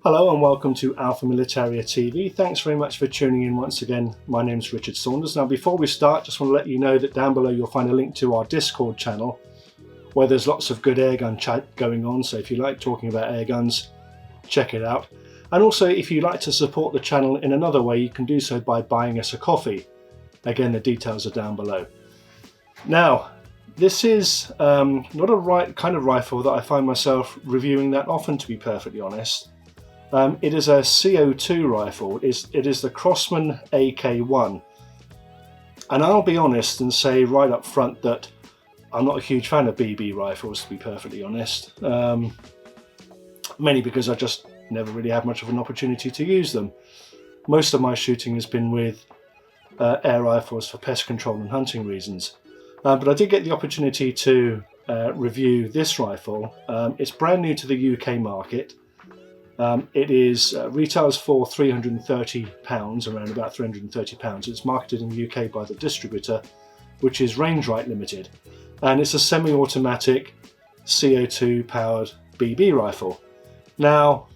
Hello and welcome to Alpha Militaria TV. Thanks very much for tuning in once again. My name is Richard Saunders. Now before we start, just want to let you know that down below you'll find a link to our Discord channel where there's lots of good airgun chat going on, so if you like talking about air guns, check it out. And also if you'd like to support the channel in another way, you can do so by buying us a coffee. Again, the details are down below. Now, this is not a kind of rifle that I find myself reviewing that often, to be perfectly honest. It is a CO2 rifle. It is the Crosman AK-1. And I'll be honest and say right up front that I'm not a huge fan of BB rifles, to be perfectly honest. Mainly because I just never really had much of an opportunity to use them. Most of my shooting has been with air rifles for pest control and hunting reasons. But I did get the opportunity to review this rifle. It's brand new to the UK market. It is retails for £330, around about £330. It's marketed in the UK by the distributor, which is Range Right Limited, and it's a semi-automatic CO2 powered BB rifle. Now,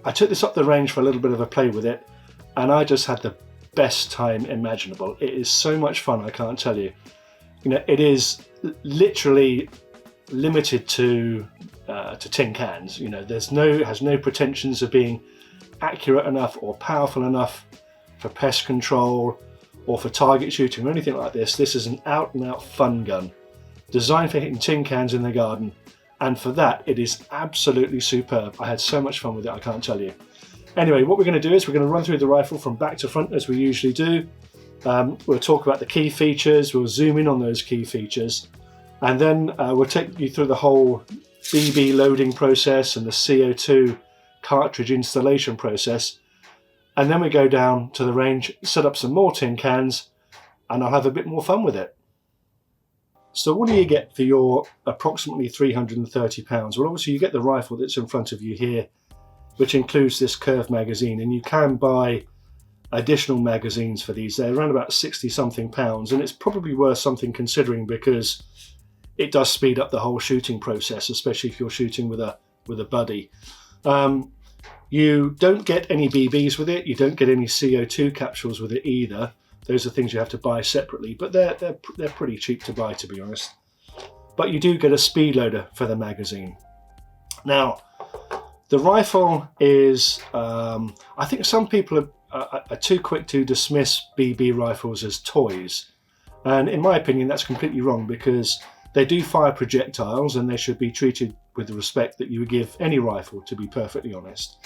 I took this up the range for a little bit of a play with it, and I just had the best time imaginable. It is so much fun, I can't tell you. You know, it is literally limited to tin cans. You know, has no pretensions of being accurate enough or powerful enough for pest control or for target shooting or anything like this. This is an out and out fun gun designed for hitting tin cans in the garden, and for that it is absolutely superb. I had so much fun with it, I can't tell you. Anyway, what we're going to do is we're going to run through the rifle from back to front as we usually do. We'll talk about the key features, we'll zoom in on those key features, and then we'll take you through the whole BB loading process and the CO2 cartridge installation process, and then we go down to the range, set up some more tin cans, and I'll have a bit more fun with it. So what do you get for your approximately £330? Well, obviously you get the rifle that's in front of you here, which includes this curved magazine, and you can buy additional magazines for these. They're around about 60 something pounds, and it's probably worth something considering because it does speed up the whole shooting process, especially if you're shooting with a buddy. You don't get any BBs with it. You don't get any CO2 capsules with it either. Those are things you have to buy separately, but they're pretty cheap to buy, to be honest. But you do get a speed loader for the magazine. Now, the rifle is, I think some people are too quick to dismiss BB rifles as toys. And in my opinion, that's completely wrong, because they do fire projectiles and they should be treated with the respect that you would give any rifle, to be perfectly honest.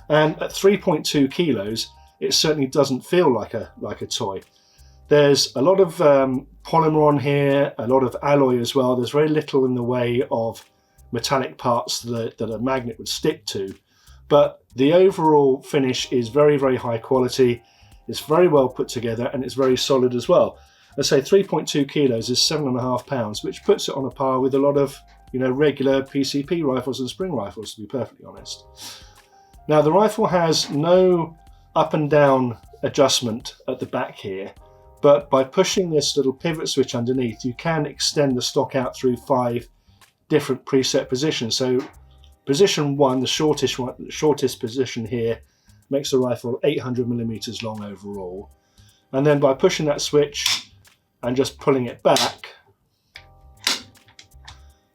And at 3.2 kilos, it certainly doesn't feel like a toy. There's a lot of polymer on here, a lot of alloy as well. There's very little in the way of metallic parts that a magnet would stick to. But the overall finish is very, very high quality. It's very well put together and it's very solid as well. Let's say 3.2 kilos is 7.5 pounds, which puts it on a par with a lot of, regular PCP rifles and spring rifles, to be perfectly honest. Now, the rifle has no up and down adjustment at the back here, but by pushing this little pivot switch underneath, you can extend the stock out through 5 different preset positions. So position 1, the shortest position here, makes the rifle 800 millimeters long overall. And then by pushing that switch and just pulling it back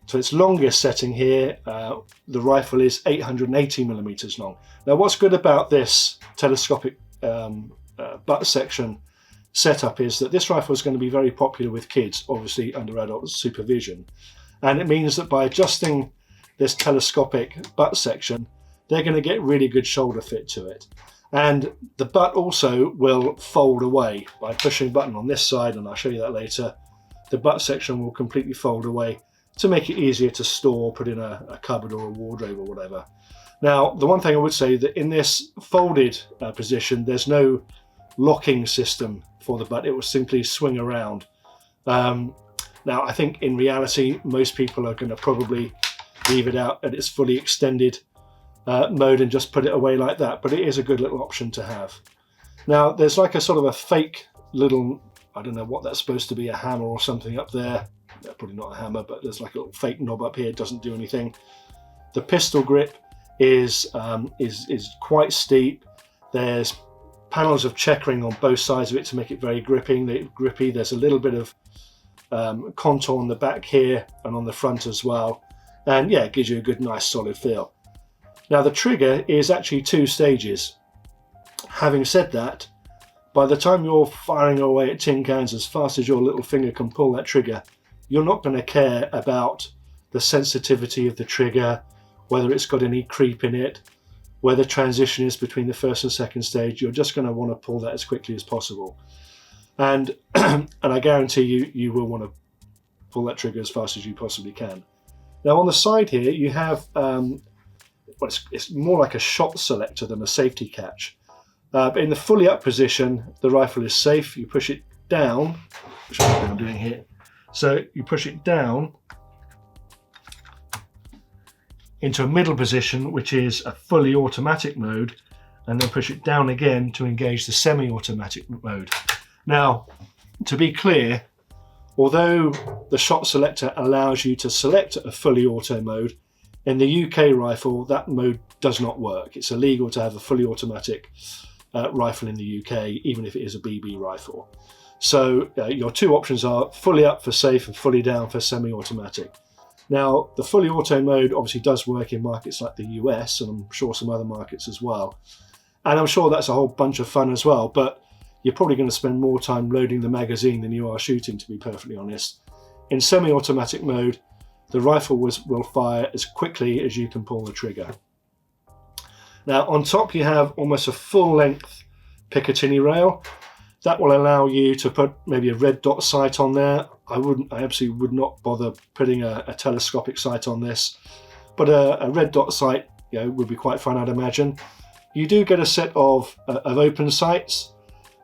to its longest setting here, the rifle is 880 millimeters long. Now, what's good about this telescopic butt section setup is that this rifle is going to be very popular with kids, obviously under adult supervision. And it means that by adjusting this telescopic butt section, they're going to get really good shoulder fit to it. And the butt also will fold away by pushing a button on this side, and I'll show you that later. The butt section will completely fold away to make it easier to store, put in a cupboard or a wardrobe or whatever. Now, the one thing I would say that in this folded position, there's no locking system for the butt. It will simply swing around. Now, I think in reality, most people are going to probably leave it out at its fully extended mode and just put it away like that, but it is a good little option to have. Now, there's like a sort of a fake little, I don't know what that's supposed to be, a hammer or something up there. Probably not a hammer, but there's like a little fake knob up here, it doesn't do anything. The pistol grip is quite steep. There's panels of checkering on both sides of it to make it very grippy. There's a little bit of contour on the back here and on the front as well, and yeah, it gives you a good, nice, solid feel. Now the trigger is actually 2 stages. Having said that, by the time you're firing away at tin cans as fast as your little finger can pull that trigger, you're not going to care about the sensitivity of the trigger, whether it's got any creep in it, where the transition is between the first and second stage. You're just going to want to pull that as quickly as possible. And and I guarantee you will want to pull that trigger as fast as you possibly can. Now on the side here you have, it's more like a shot selector than a safety catch. But in the fully up position, the rifle is safe. You push it down, which is what I'm doing here. So you push it down into a middle position, which is a fully automatic mode, and then push it down again to engage the semi-automatic mode. Now, to be clear, although the shot selector allows you to select a fully auto mode, in the UK rifle, that mode does not work. It's illegal to have a fully automatic rifle in the UK, even if it is a BB rifle. So your 2 options are fully up for safe and fully down for semi-automatic. Now, the fully auto mode obviously does work in markets like the US, and I'm sure some other markets as well. And I'm sure that's a whole bunch of fun as well, but you're probably going to spend more time loading the magazine than you are shooting, to be perfectly honest. In semi-automatic mode, the rifle will fire as quickly as you can pull the trigger. Now on top you have almost a full-length Picatinny rail. That will allow you to put maybe a red dot sight on there. I absolutely would not bother putting a telescopic sight on this, but a red dot sight, would be quite fun, I'd imagine. You do get a set of open sights.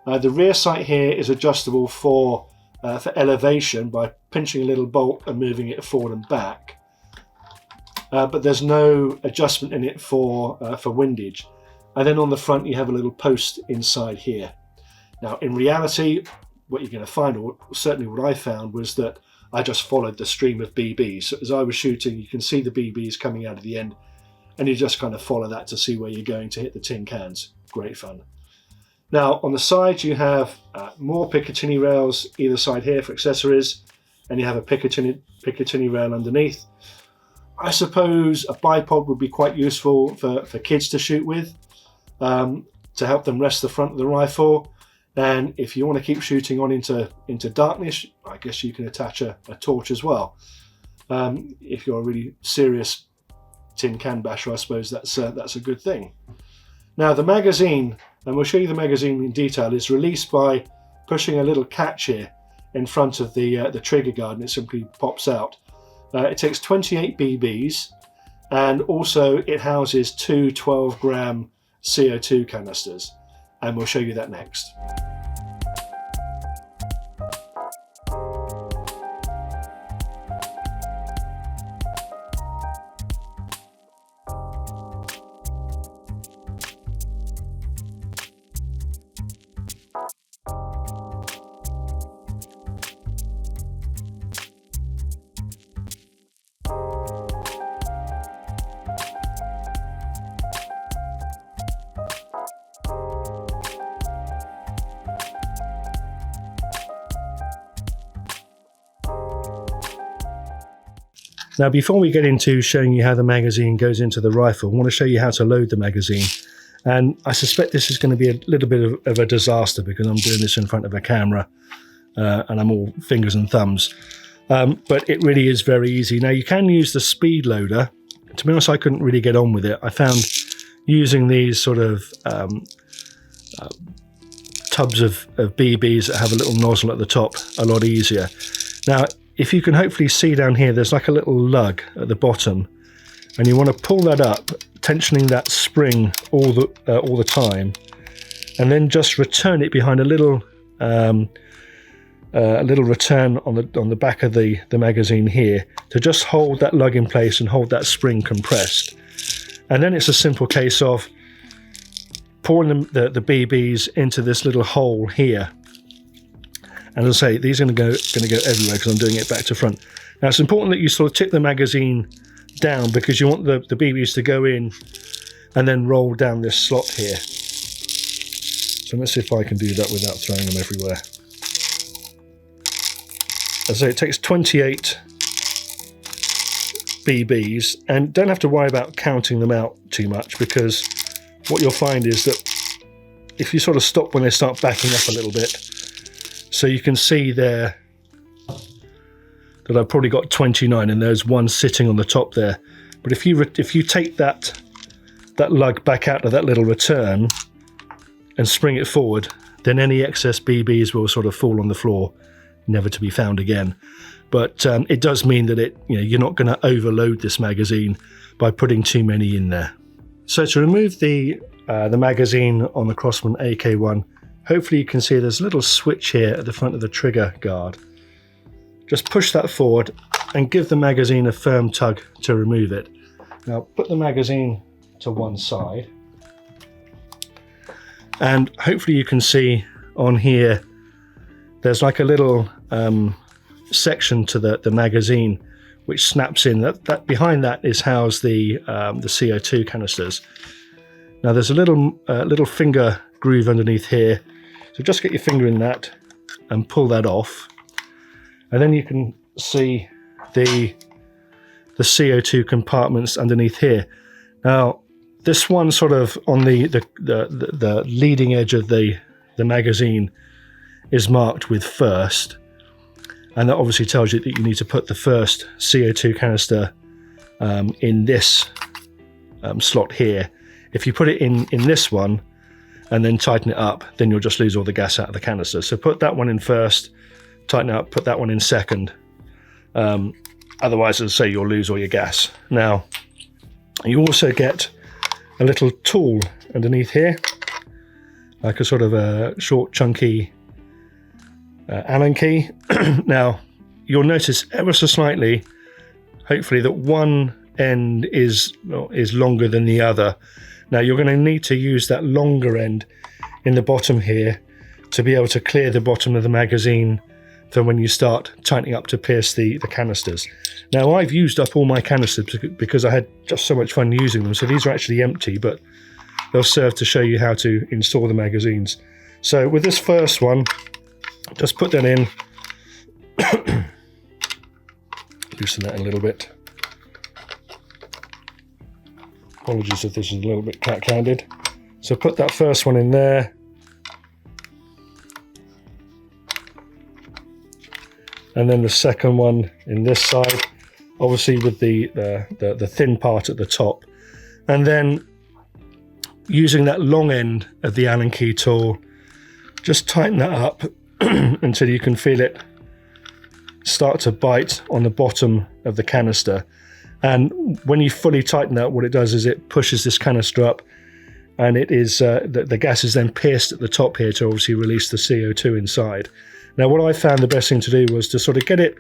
The rear sight here is adjustable for elevation by pinching a little bolt and moving it forward and back. But there's no adjustment in it for windage. And then on the front you have a little post inside here. Now in reality, what you're going to find, or certainly what I found, was that I just followed the stream of BBs. So as I was shooting, you can see the BBs coming out of the end, and you just kind of follow that to see where you're going to hit the tin cans. Great fun. Now on the sides you have more Picatinny rails either side here for accessories, and you have a Picatinny rail underneath. I suppose a bipod would be quite useful for kids to shoot with, to help them rest the front of the rifle. And if you want to keep shooting on into darkness, I guess you can attach a torch as well. If you're a really serious tin can basher, I suppose that's a good thing. Now the magazine, and we'll show you the magazine in detail, is released by pushing a little catch here in front of the trigger guard, and it simply pops out. It takes 28 BBs, and also it houses 2 12-gram CO2 canisters, and we'll show you that next. Now before we get into showing you how the magazine goes into the rifle, I want to show you how to load the magazine. And I suspect this is going to be a little bit of a disaster because I'm doing this in front of a camera and I'm all fingers and thumbs. But it really is very easy. Now you can use the speed loader. To be honest, I couldn't really get on with it. I found using these sort of tubs of BBs that have a little nozzle at the top a lot easier. Now, if you can hopefully see down here, there's like a little lug at the bottom, and you want to pull that up, tensioning that spring all the time, and then just return it behind a little return on the back of the magazine here to just hold that lug in place and hold that spring compressed. And then it's a simple case of pouring the BBs into this little hole here. And as I say, these are going to go everywhere because I'm doing it back to front. Now it's important that you sort of tip the magazine down because you want the BBs to go in and then roll down this slot here. So let's see if I can do that without throwing them everywhere. So it takes 28 BBs, and don't have to worry about counting them out too much, because what you'll find is that if you sort of stop when they start backing up a little bit, so you can see there that I've probably got 29 and there's one sitting on the top there. But if you take that lug back out of that little return and spring it forward, then any excess BBs will sort of fall on the floor, never to be found again. But it does mean that you're not going to overload this magazine by putting too many in there. So to remove the magazine on the Crosman AK-1, hopefully you can see there's a little switch here at the front of the trigger guard. Just push that forward and give the magazine a firm tug to remove it. Now put the magazine to one side, and hopefully you can see on here there's like a little section to the magazine which snaps in. That behind that is housed the CO2 canisters. Now there's a little finger groove underneath here, so just get your finger in that and pull that off, and then you can see the CO2 compartments underneath here. Now this one sort of on the leading edge of the magazine is marked with first, and that obviously tells you that you need to put the first CO2 canister in this slot here. If you put it in this one and then tighten it up, then you'll just lose all the gas out of the canister. So put that one in first, tighten it up, put that one in second. Otherwise, as I say, you'll lose all your gas. Now, you also get a little tool underneath here, like a sort of a short, chunky Allen key. Now, you'll notice ever so slightly, hopefully, that one end is longer than the other. Now, you're going to need to use that longer end in the bottom here to be able to clear the bottom of the magazine for when you start tightening up to pierce the canisters. Now, I've used up all my canisters because I had just so much fun using them. So these are actually empty, but they'll serve to show you how to install the magazines. So with this first one, just put that in, loosen that a little bit. Apologies if this is a little bit cat-handed. So put that first one in there. And then the second one in this side, obviously with the thin part at the top. And then using that long end of the Allen key tool, just tighten that up until you can feel it start to bite on the bottom of the canister. And when you fully tighten that, what it does is it pushes this canister up, and it is the gas is then pierced at the top here to obviously release the CO2 inside. Now, what I found the best thing to do was to sort of get it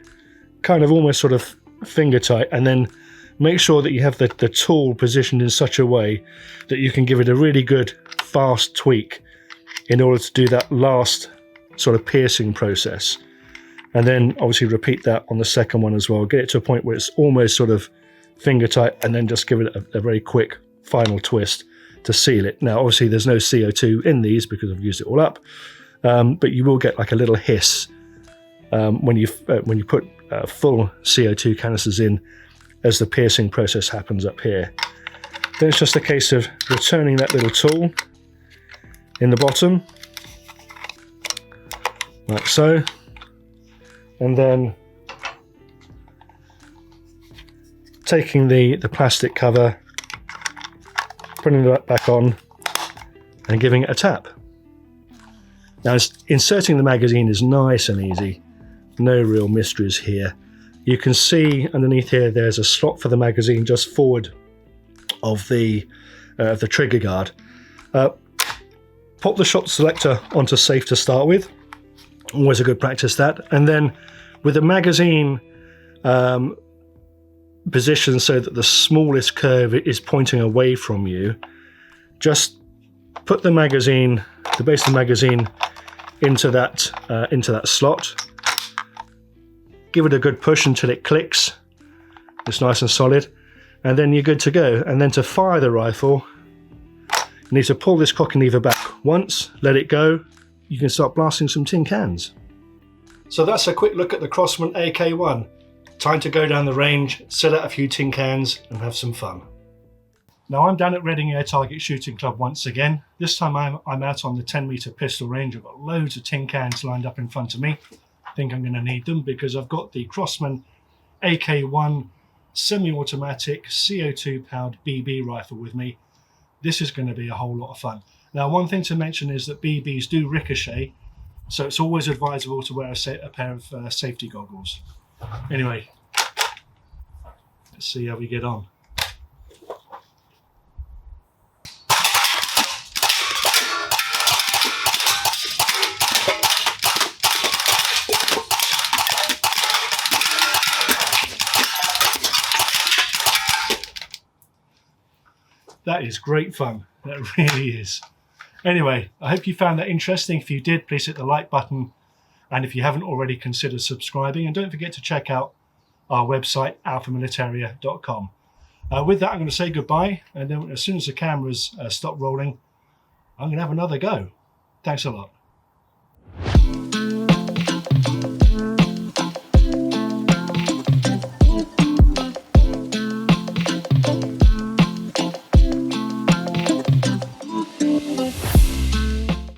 kind of almost sort of finger tight, and then make sure that you have the tool positioned in such a way that you can give it a really good fast tweak in order to do that last sort of piercing process. And then obviously repeat that on the second one as well. Get it to a point where it's almost sort of finger tight, and then just give it a very quick final twist to seal it. Now, obviously there's no CO2 in these because I've used it all up, but you will get like a little hiss when you put full CO2 canisters in as the piercing process happens up here. Then it's just a case of returning that little tool in the bottom, like so, and then taking the plastic cover, putting that back on and giving it a tap. Now, inserting the magazine is nice and easy, no real mysteries here. You can see underneath here there's a slot for the magazine just forward of the trigger guard. Pop the shot selector onto safe to start with, always a good practice that, and then with the magazine positioned so that the smallest curve is pointing away from you, just put the magazine, the base of the magazine, into that slot. Give it a good push until it clicks. It's nice and solid. and then you're good to go. And then to fire the rifle, you need to pull this cocking lever back once, let it go, you can start blasting some tin cans. So that's a quick look at the Crosman AK-1. Time to go down the range, set out a few tin cans and have some fun. Now I'm down at Reading Air Target Shooting Club once again. This time I'm out on the 10-metre pistol range. I've got loads of tin cans lined up in front of me. I think I'm going to need them because I've got the Crosman AK-1 semi-automatic CO2 powered BB rifle with me. This is going to be a whole lot of fun. Now, one thing to mention is that BBs do ricochet, so it's always advisable to wear a pair of safety goggles. Anyway, let's see how we get on. That is great fun. That really is. Anyway, I hope you found that interesting. If you did, please hit the like button. And if you haven't already, consider subscribing. And don't forget to check out our website, alphamilitaria.com. With that, I'm going to say goodbye. And then as soon as the cameras stop rolling, I'm going to have another go. Thanks a lot.